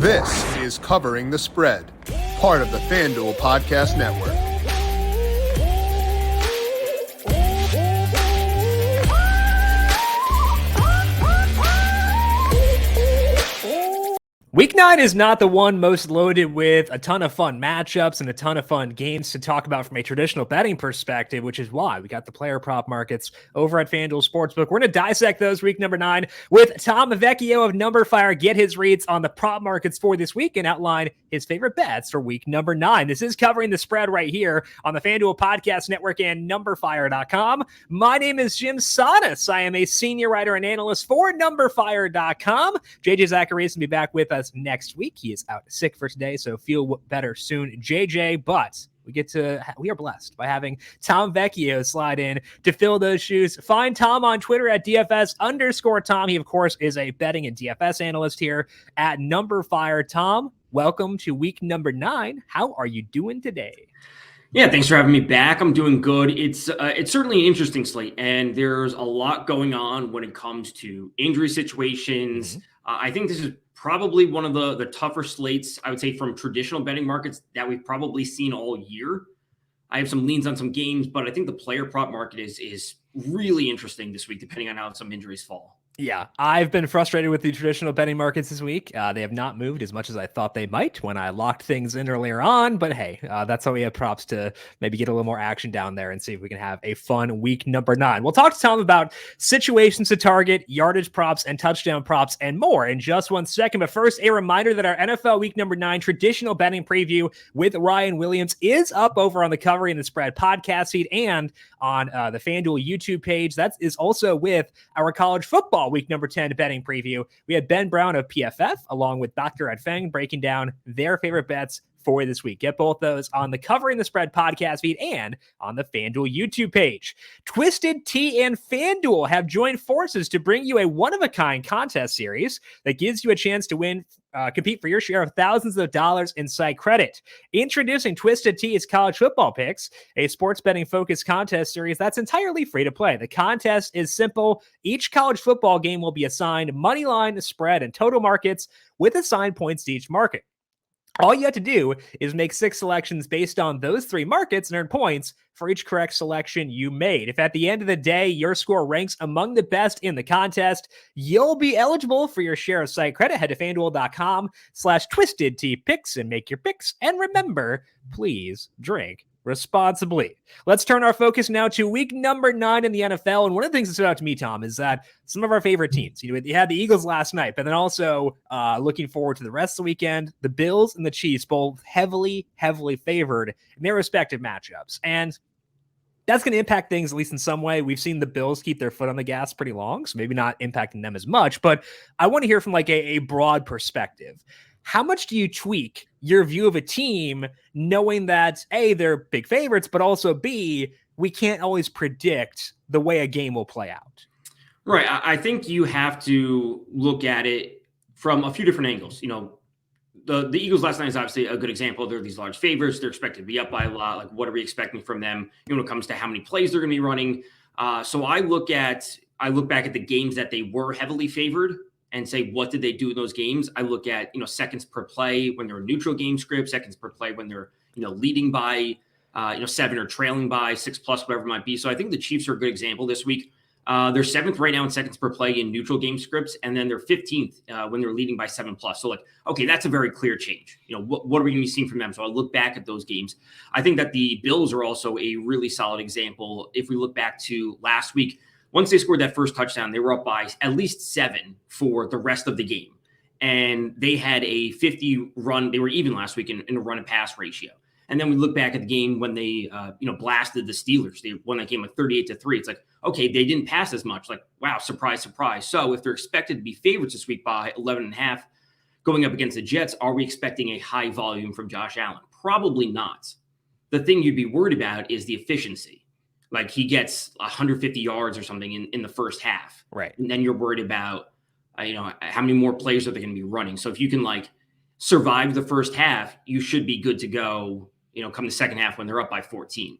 This is Covering the Spread, part of the FanDuel Podcast Network. Week 9 is not the one most loaded with a ton of fun matchups and a ton of fun games to talk about from a traditional betting perspective, which is why we got the player prop markets over at FanDuel Sportsbook. We're going to dissect those week number 9 with Tom Vecchio of numberFire, get his reads on the prop markets for this week and outline his favorite bets for week number 9. This is Covering the Spread right here on the FanDuel Podcast Network and numberFire.com. My name is Jim Sanas. I am a senior writer and analyst for numberFire.com. JJ Zacharias will be back with us next week. He is out sick for today, so feel better soon, JJ. But we are blessed by having Tom Vecchio slide in to fill those shoes. Find Tom on Twitter at DFS_Tom. He, of course, is a betting and DFS analyst here at numberFire. Tom, welcome to week number 9. How are you doing today? Yeah, thanks for having me back. I'm doing good. It's certainly an interesting slate, and there's a lot going on when it comes to injury situations. I think this is probably one of the tougher slates, I would say, from traditional betting markets that we've probably seen all year. I have some leans on some games, but I think the player prop market is really interesting this week, depending on how some injuries fall. Yeah, I've been frustrated with the traditional betting markets this week. They have not moved as much as I thought they might when I locked things in earlier on. But hey, that's how we have props to maybe get a little more action down there and see if we can have a fun week number 9. We'll talk to Tom about situations to target, yardage props, and touchdown props, and more in just one second. But first, a reminder that our NFL week number 9 traditional betting preview with Ryan Williams is up over on the Covering the Spread podcast feed and on the FanDuel YouTube page. That is also with our college football week number 10 betting preview. We had Ben Brown of PFF along with Dr. Ed Feng breaking down their favorite bets for this week. Get both those on the Covering the Spread podcast feed and on the FanDuel YouTube page. Twisted Tea and FanDuel have joined forces to bring you a one-of-a-kind contest series that gives you a chance to compete for your share of thousands of dollars in site credit. Introducing Twisted Tea's College Football Picks, a sports betting focused contest series that's entirely free to play. The contest is simple. Each college football game will be assigned money line, spread, and total markets with assigned points to each market. All you have to do is make 6 selections based on those 3 markets and earn points for each correct selection you made. If at the end of the day, your score ranks among the best in the contest, you'll be eligible for your share of site credit. Head to FanDuel.com/TwistedTeaPicks and make your picks. And remember, please drink responsibly. Let's turn our focus now to week number 9 in the NFL. And one of the things that stood out to me, Tom, is that some of our favorite teams, you had the Eagles last night, but then also looking forward to the rest of the weekend, the Bills and the Chiefs, both heavily favored in their respective matchups. And that's going to impact things, at least in some way. We've seen the Bills keep their foot on the gas pretty long, so maybe not impacting them as much, but I want to hear from like a broad perspective. How much do you tweak your view of a team knowing that A, they're big favorites, but also B, we can't always predict the way a game will play out? Right. I think you have to look at it from a few different angles. The Eagles last night is obviously a good example. They're these large favorites. They're expected to be up by a lot. Like, what are we expecting from them when it comes to how many plays they're going to be running? So I look back at the games that they were heavily favored and say, what did they do in those games? I look at, seconds per play when they're neutral game script, seconds per play when they're, leading by, 7 or trailing by 6+, whatever it might be. So I think the Chiefs are a good example this week. They're 7th right now in seconds per play in neutral game scripts, and then they're 15th when they're leading by 7+. So okay, that's a very clear change. What are we going to be seeing from them? So I look back at those games. I think that the Bills are also a really solid example. If we look back to last week, once they scored that first touchdown, they were up by at least 7 for the rest of the game. And they had a 50 run. They were even last week in a run and pass ratio. And then we look back at the game when they, blasted the Steelers. They won that game like 38-3. It's like, okay, they didn't pass as much. Like, wow, surprise, surprise. So if they're expected to be favorites this week by 11.5 going up against the Jets, are we expecting a high volume from Josh Allen? Probably not. The thing you'd be worried about is the efficiency. Like, he gets 150 yards or something in the first half. Right. And then you're worried about, how many more plays are they going to be running? So if you can survive the first half, you should be good to go, come the second half when they're up by 14.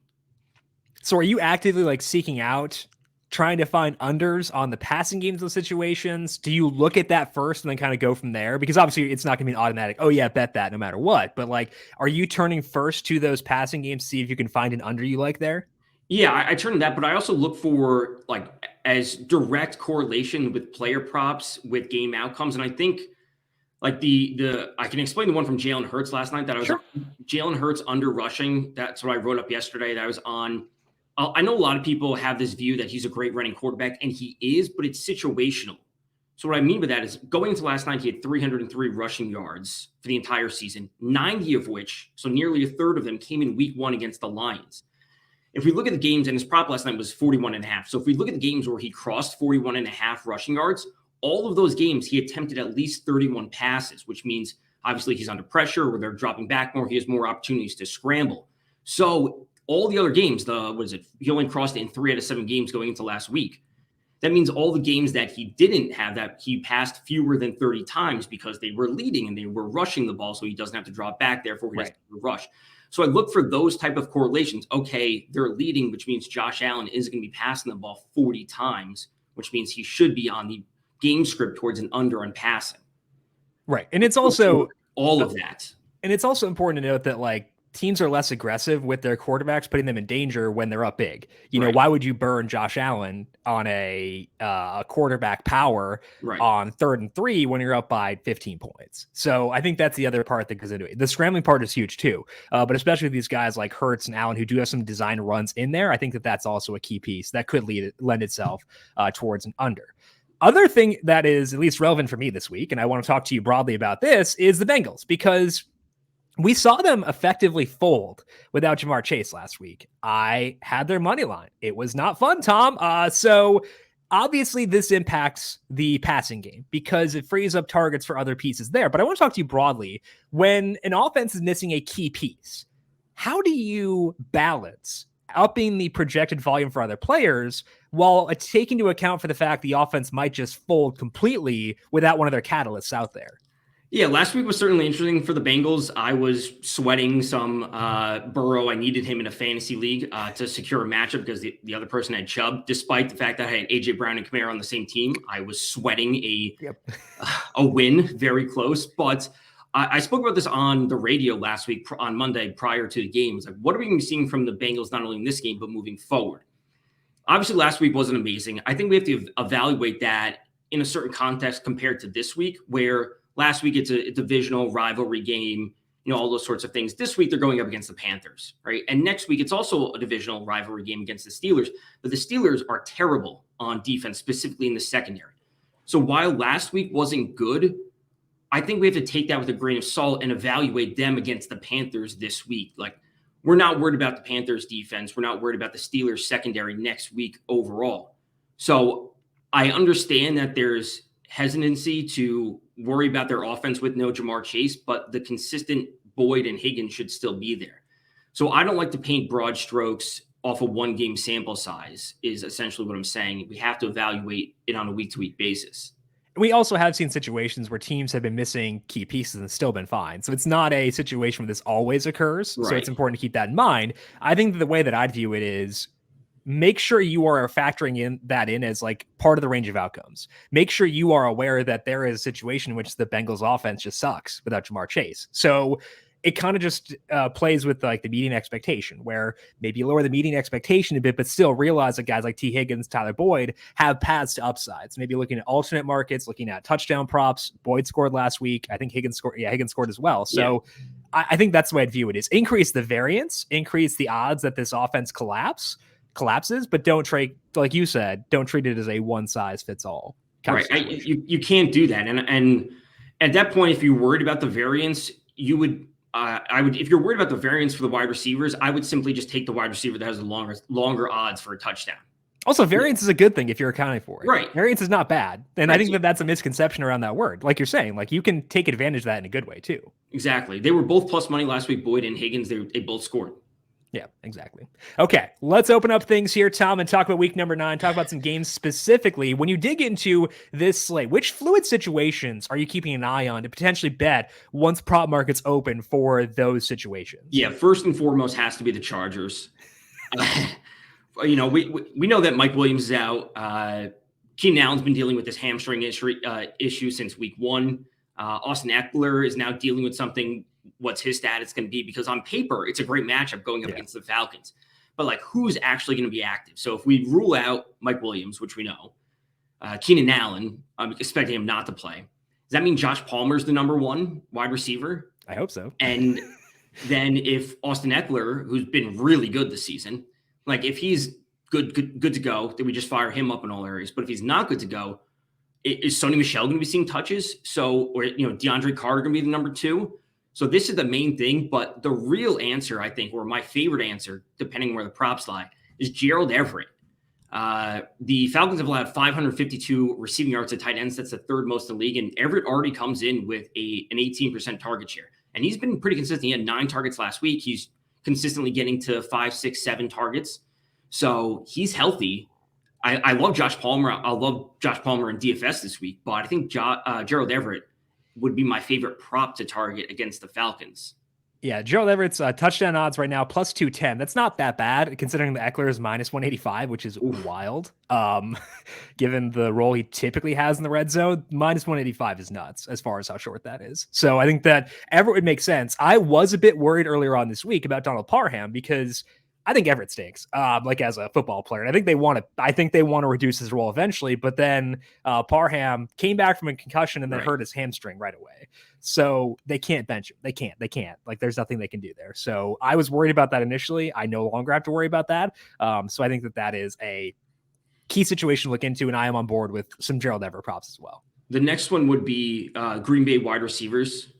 So are you actively seeking out trying to find unders on the passing games of situations? Do you look at that first and then kind of go from there? Because obviously it's not going to be an automatic, oh yeah, bet that no matter what. But like, are you turning first to those passing games to see if you can find an under you like there? Yeah, I turn to that, but I also look for like as direct correlation with player props with game outcomes. And I think like I can explain the one from Jalen Hurts last night that I was on. Jalen Hurts under rushing. That's what I wrote up yesterday that I was on. I know a lot of people have this view that he's a great running quarterback, and he is, but it's situational. So what I mean by that is going into last night, he had 303 rushing yards for the entire season, 90 of which, so nearly a third of them, came in week 1 against the Lions. If we look at the games, and his prop last night was 41.5. So if we look at the games where he crossed 41.5 rushing yards, all of those games, he attempted at least 31 passes, which means obviously he's under pressure where they're dropping back more. He has more opportunities to scramble. So all the other games, he only crossed it in 3 out of 7 games going into last week. That means all the games that he didn't have that, he passed fewer than 30 times because they were leading and they were rushing the ball, so he doesn't have to drop back, therefore he doesn't have to rush. So I look for those type of correlations. Okay, they're leading, which means Josh Allen is going to be passing the ball 40 times, which means he should be on the game script towards an under on passing. Right. And it's also all of that. And it's also important to note that like teams are less aggressive with their quarterbacks, putting them in danger when they're up big. You know, why would you burn Josh Allen on a quarterback power on 3rd and 3 when you're up by 15 points? So I think that's the other part that goes into it. The scrambling part is huge too, but especially with these guys like Hurts and Allen who do have some design runs in there. I think that that's also a key piece that could lend itself towards an under. Other thing that is at least relevant for me this week, and I want to talk to you broadly about this, is the Bengals, because we saw them effectively fold without Jamar Chase last week. I had their money line. It was not fun, Tom. So obviously this impacts the passing game because it frees up targets for other pieces there. But I want to talk to you broadly. When an offense is missing a key piece, how do you balance upping the projected volume for other players while taking into account for the fact the offense might just fold completely without one of their catalysts out there? Yeah, last week was certainly interesting for the Bengals. I was sweating some Burrow. I needed him in a fantasy league to secure a matchup because the other person had Chubb. Despite the fact that I had A.J. Brown and Kamara on the same team, I was sweating a win, very close. But I spoke about this on the radio last week on Monday prior to the game. It's like, what are we going to be seeing from the Bengals not only in this game, but moving forward? Obviously, last week wasn't amazing. I think we have to evaluate that in a certain context compared to this week, where last week it's a divisional rivalry game, all those sorts of things. This week they're going up against the Panthers, right? And next week it's also a divisional rivalry game against the Steelers, but the Steelers are terrible on defense, specifically in the secondary. So while last week wasn't good, I think we have to take that with a grain of salt and evaluate them against the Panthers this week. Like, we're not worried about the Panthers defense. We're not worried about the Steelers secondary next week overall. So I understand that there's hesitancy to worry about their offense with no Jamar Chase, but the consistent Boyd and Higgins should still be there. So I don't like to paint broad strokes off a 1-game sample size is essentially what I'm saying. We have to evaluate it on a week-to-week basis. We also have seen situations where teams have been missing key pieces and still been fine. So it's not a situation where this always occurs. Right. So it's important to keep that in mind. I think the way that I'd view it is make sure you are factoring in as like part of the range of outcomes. Make sure you are aware that there is a situation in which the Bengals offense just sucks without Jamar Chase. So it kind of just plays with like the median expectation, where maybe you lower the median expectation a bit, but still realize that guys like T. Higgins, Tyler Boyd have paths to upsides. Maybe looking at alternate markets, looking at touchdown props. Boyd scored last week. I think Higgins scored. Yeah, Higgins scored as well. So I think that's the way I'd view it: is increase the variance, increase the odds that this offense collapses, but don't treat, like you said, don't treat it as a one size fits all. Right. You can't do that. And at that point, if you're worried about the variance, you would. If you're worried about the variance for the wide receivers, I would simply just take the wide receiver that has the longer odds for a touchdown. Also, variance is a good thing if you're accounting for it. Right. Variance is not bad. And I think that that's a misconception around that word. Like you're saying, like you can take advantage of that in a good way too. Exactly. They were both plus money last week. Boyd and Higgins, they both scored. Yeah, exactly. Okay, let's open up things here, Tom, and talk about week number 9. Talk about some games specifically. When you dig into this slate, which fluid situations are you keeping an eye on to potentially bet once prop markets open for those situations? Yeah, first and foremost has to be the Chargers. we know that Mike Williams is out. Keenan Allen's been dealing with this hamstring issue since week 1. Austin Eckler is now dealing with something. What's his status going to be? Because on paper, it's a great matchup going up against the Falcons. But like, who's actually going to be active? So if we rule out Mike Williams, which we know, Keenan Allen, I'm expecting him not to play. Does that mean Josh Palmer's the number 1 wide receiver? I hope so. And then if Austin Eckler, who's been really good this season, like if he's good to go, then we just fire him up in all areas. But if he's not good to go, is Sony Michel going to be seeing touches? So, or DeAndre Carter going to be the number 2? So this is the main thing. But the real answer, I think, or my favorite answer, depending on where the props lie, is Gerald Everett. The Falcons have allowed 552 receiving yards to tight ends. That's the 3rd most in the league. And Everett already comes in with an 18% target share. And he's been pretty consistent. He had 9 targets last week. He's consistently getting to 5, 6, 7 targets. So he's healthy. I love Josh Palmer. I love Josh Palmer in DFS this week. But I think Gerald Everett would be my favorite prop to target against the Falcons. Yeah, Gerald Everett's touchdown odds right now, plus 210. That's not that bad, considering the Eckler is minus 185, which is wild. Given the role he typically has in the red zone, minus 185 is nuts as far as how short that is. So I think that Everett would make sense. I was a bit worried earlier on this week about Donald Parham because I think Everett stinks, like as a football player. And I think they want to reduce his role eventually. But then Parham came back from a concussion and then hurt his hamstring right away. So they can't bench him. They can't. Like there's nothing they can do there. So I was worried about that initially. I no longer have to worry about that. So I think that is a key situation to look into, and I am on board with some Gerald Everett props as well. The next one would be Green Bay wide receivers,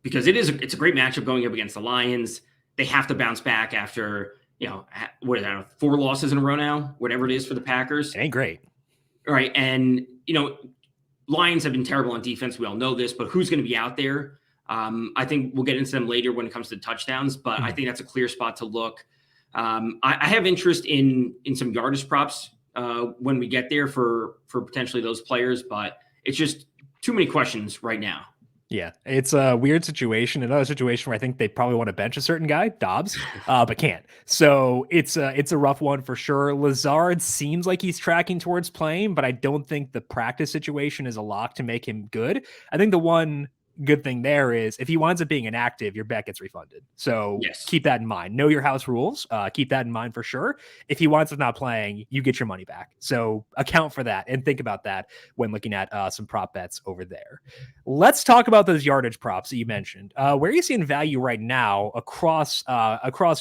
because it's a great matchup going up against the Lions. They have to bounce back after, 4 losses in a row now, whatever it is for the Packers. It ain't great. All right. And, Lions have been terrible on defense. We all know this, but who's going to be out there? I think we'll get into them later when it comes to touchdowns, but I think that's a clear spot to look. I have interest in some yardage props when we get there for potentially those players, but it's just too many questions right now. Yeah, it's a weird situation. Another situation where I think they probably want to bench a certain guy, Dobbs, but can't. So it's a rough one for sure. Lazard seems like he's tracking towards playing, but I don't think the practice situation is a lock to make him good. I think the one good thing there is if he winds up being inactive, your bet gets refunded. So Keep that in mind. Know your house rules. Keep that in mind for sure. If he winds up not playing, you get your money back. So account for that and think about that when looking at some prop bets over there. Let's talk about those yardage props that you mentioned. Where are you seeing value right now across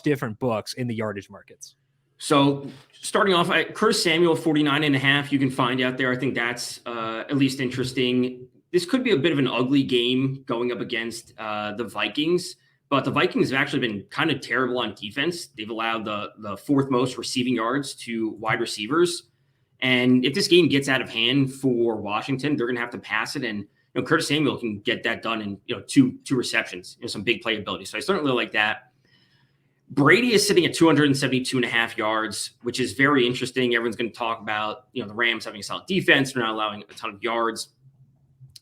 different books in the yardage markets? So starting off, Curtis Samuel, 49.5, you can find out there. I think that's at least interesting. This could be a bit of an ugly game going up against the Vikings, but the Vikings have actually been kind of terrible on defense. They've allowed the 4th most receiving yards to wide receivers. And if this game gets out of hand for Washington, they're going to have to pass it. And Curtis Samuel can get that done in two receptions, some big playability. So I certainly like that. Brady is sitting at 272.5 yards, which is very interesting. Everyone's going to talk about the Rams having a solid defense. They're not allowing a ton of yards.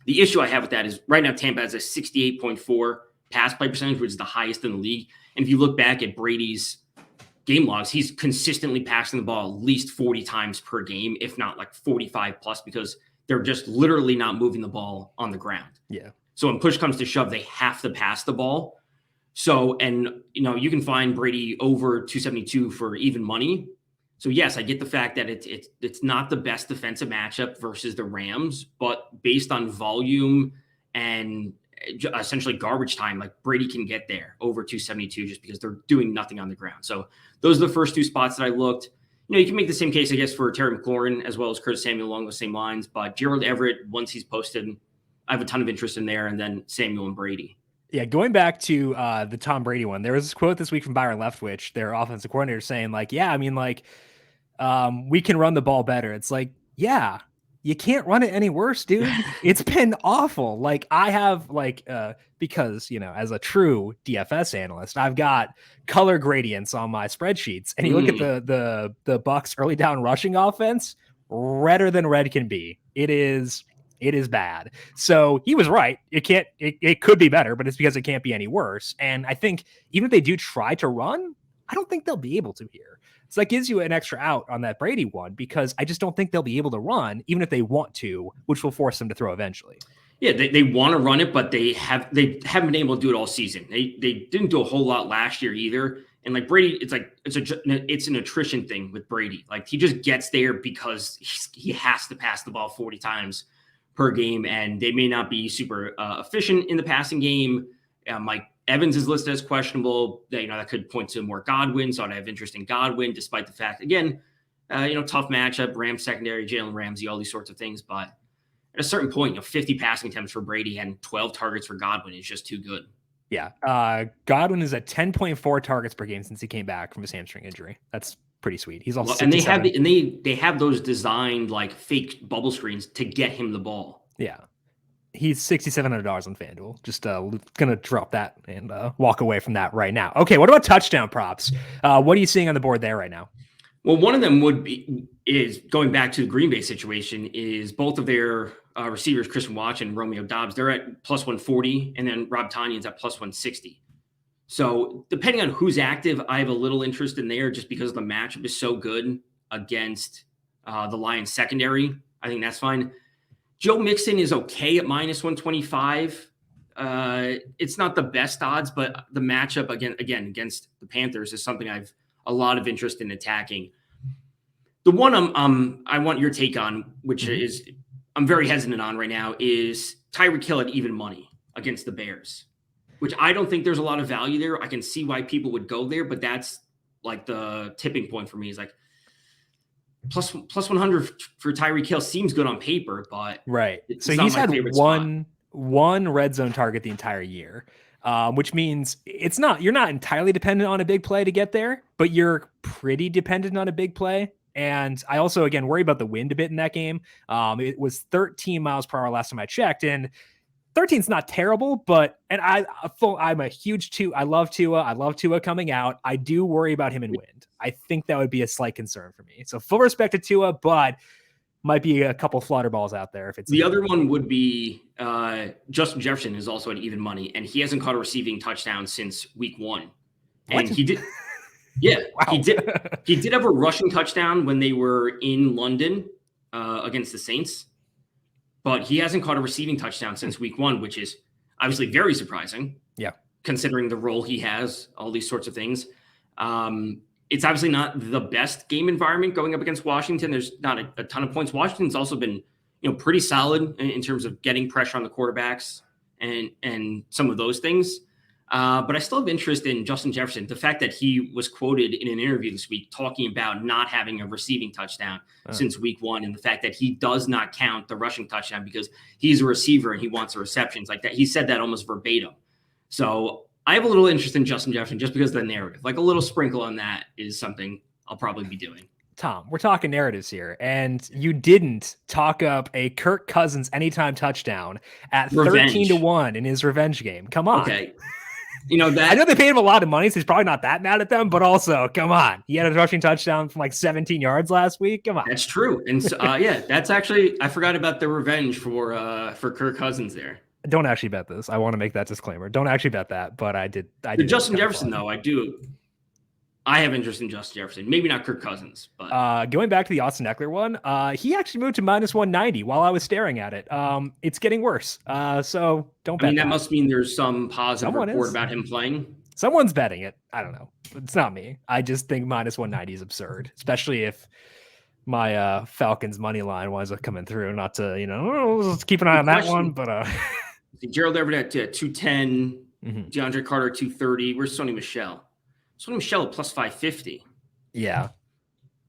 The issue I have with that is right now Tampa has a 68.4 pass play percentage, which is the highest in the league. And if you look back at Brady's game logs, he's consistently passing the ball at least 40 times per game, if not like 45 plus, because they're just literally not moving the ball on the ground. Yeah. So when push comes to shove, they have to pass the ball. So, and you can find Brady over 272 for even money. So yes, I get the fact that it's not the best defensive matchup versus the Rams, but based on volume and essentially garbage time, like Brady can get there over 272 just because they're doing nothing on the ground. So those are the first 2 spots that I looked. You can make the same case, I guess, for Terry McLaurin as well as Curtis Samuel along the same lines. But Gerald Everett, once he's posted, I have a ton of interest in there, and then Samuel and Brady. Yeah, going back to the Tom Brady one, there was this quote this week from Byron Leftwich, their offensive coordinator, saying we can run the ball better. It's like, yeah, you can't run it any worse, dude. It's been awful. Like I have because, as a true DFS analyst, I've got color gradients on my spreadsheets, and you look at the Bucs early down rushing offense, redder than red can be. It is bad. So he was right. It could be better, but it's because it can't be any worse. And I think even if they do try to run, I don't think they'll be able to here. So that gives you an extra out on that Brady one, because I just don't think they'll be able to run, even if they want to, which will force them to throw eventually. Yeah, they want to run it, but they haven't been able to do it all season. They didn't do a whole lot last year either. And like Brady, it's an attrition thing with Brady. Like he just gets there because he has to pass the ball 40 times per game, and they may not be super efficient in the passing game. Mike Evans is listed as questionable. That could point to more Godwin. So I'd have interest in Godwin, despite the fact, again, tough matchup, Rams secondary, Jalen Ramsey, all these sorts of things. But at a certain point, 50 passing attempts for Brady and 12 targets for Godwin is just too good. Yeah. Godwin is at 10.4 targets per game since he came back from his hamstring injury. That's pretty sweet. He's also and they have those designed like fake bubble screens to get him the ball. Yeah. He's $6,700 on FanDuel. Just gonna drop that and walk away from that right now. Okay, what about touchdown props? What are you seeing on the board there right now? Well, one of them is going back to the Green Bay situation, is both of their receivers, Christian Watch and Romeo Doubs, they're at plus 140, and then Rob Tonyan's at plus 160. So depending on who's active, I have a little interest in there just because the matchup is so good against the Lions secondary. I think that's fine. Joe Mixon is okay at minus 125. It's not the best odds, but the matchup again against the Panthers is something I've a lot of interest in attacking. The one I want your take on, which is I'm very hesitant on right now, is Tyreek Hill at even money against the Bears, which I don't think there's a lot of value there. I can see why people would go there, but that's like the tipping point for me, is like plus 100 for Tyreek Hill seems good on paper, but right. So he's had one red zone target the entire year. Which means you're not entirely dependent on a big play to get there, but you're pretty dependent on a big play. And I also, again, worry about the wind a bit in that game. It was 13 miles per hour last time I checked, and 13 is not terrible, but I'm a huge I love Tua. I love Tua coming out. I do worry about him in wind. I think that would be a slight concern for me. So full respect to Tua, but might be a couple flutter balls out there. If it's the other one would be Justin Jefferson is also at even money, and he hasn't caught a receiving touchdown since week 1. And he did. Yeah, wow. He did have a rushing touchdown when they were in London against the Saints, but he hasn't caught a receiving touchdown since week 1, which is obviously very surprising. Yeah, considering the role he has, all these sorts of things. It's obviously not the best game environment going up against Washington. There's not a ton of points. Washington's also been, pretty solid in terms of getting pressure on the quarterbacks and some of those things. But I still have interest in Justin Jefferson. The fact that he was quoted in an interview this week talking about not having a receiving touchdown since week 1, and the fact that he does not count the rushing touchdown because he's a receiver and he wants the receptions like that. He said that almost verbatim. So I have a little interest in Justin Jefferson just because of the narrative. Like a little sprinkle on that is something I'll probably be doing. Tom, we're talking narratives here, and you didn't talk up a Kirk Cousins anytime touchdown at 13-1 in his revenge game. Come on. Okay. That I know they paid him a lot of money, so he's probably not that mad at them, but also, come on. He had a rushing touchdown from like 17 yards last week. Come on. That's true. And so, that's actually, I forgot about the revenge for Kirk Cousins there. Don't actually bet this. I want to make that disclaimer. Don't actually bet that, but I did. Justin Jefferson, though, I have interest in Justin Jefferson. Maybe not Kirk Cousins, but going back to the Austin Eckler one, he actually moved to minus 190 while I was staring at it. It's getting worse. So don't bet. That must mean there's some positive report about him playing. Someone's betting it. I don't know. It's not me. I just think minus 190 is absurd, especially if my Falcons money line winds up coming through. Not to, let's keep an eye on that one, but Gerald Everett at 210, DeAndre Carter 230. Where's Sony Michel? Sony Michel at plus 550. Yeah.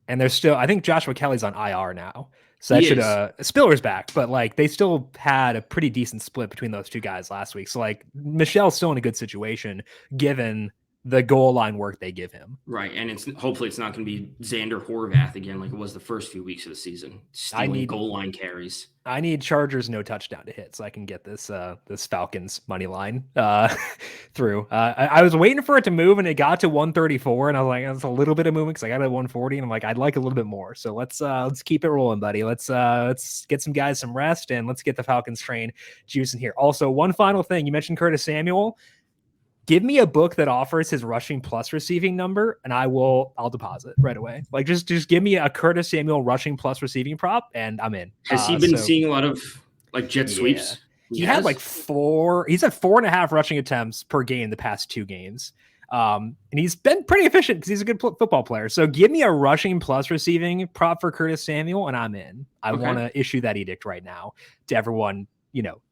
And there's still, I think Joshua Kelly's on IR now. So that should, Spiller's back, but like they still had a pretty decent split between those two guys last week. So like Michel's still in a good situation given the goal line work they give him. Right. And hopefully it's not going to be Xander Horvath again, like it was the first few weeks of the season. Stealing goal line carries. I need Chargers no touchdown to hit so I can get this Falcons money line through. I was waiting for it to move and it got to 134 and I was like, that's a little bit of movement because I got it at 140 and I'm like, I'd like a little bit more. So let's keep it rolling, buddy. Let's get some guys some rest and let's get the Falcons train juicing here. Also, one final thing, you mentioned Curtis Samuel. Give me a book that offers his rushing plus receiving number, and I'll deposit right away. Like just give me a Curtis Samuel rushing plus receiving prop, and I'm in. Has he been seeing a lot of like jet sweeps? He had like he's had 4.5 rushing attempts per game the past 2 games. And he's been pretty efficient because he's a good football player. So give me a rushing plus receiving prop for Curtis Samuel, and I'm in. I want to issue that edict right now to everyone,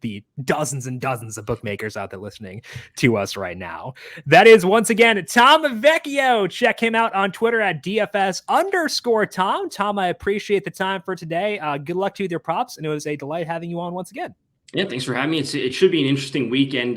the dozens and dozens of bookmakers out there listening to us right now. That is, once again, Tom Vecchio. Check him out on Twitter at DFS_Tom. Tom, I appreciate the time for today. Good luck to you with your props, and it was a delight having you on once again. Yeah, thanks for having me. It should be an interesting week, and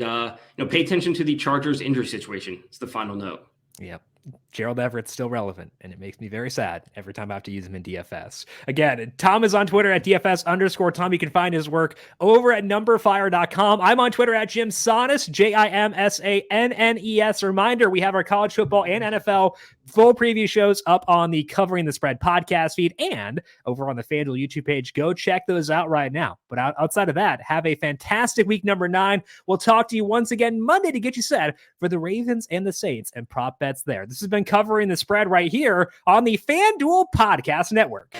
pay attention to the Chargers injury situation. It's the final note. Yep. Gerald Everett's still relevant, and it makes me very sad every time I have to use him in DFS. Again, Tom is on Twitter at DFS_Tom. You can find his work over at numberFire.com. I'm on Twitter at Jim Sannes, JIMSANNES. Reminder, we have our college football and NFL full preview shows up on the Covering the Spread podcast feed and over on the FanDuel YouTube page. Go check those out right now. But outside of that, have a fantastic week number 9. We'll talk to you once again Monday to get you set for the Ravens and the Saints and prop bets there. This has been Covering the Spread right here on the FanDuel Podcast Network.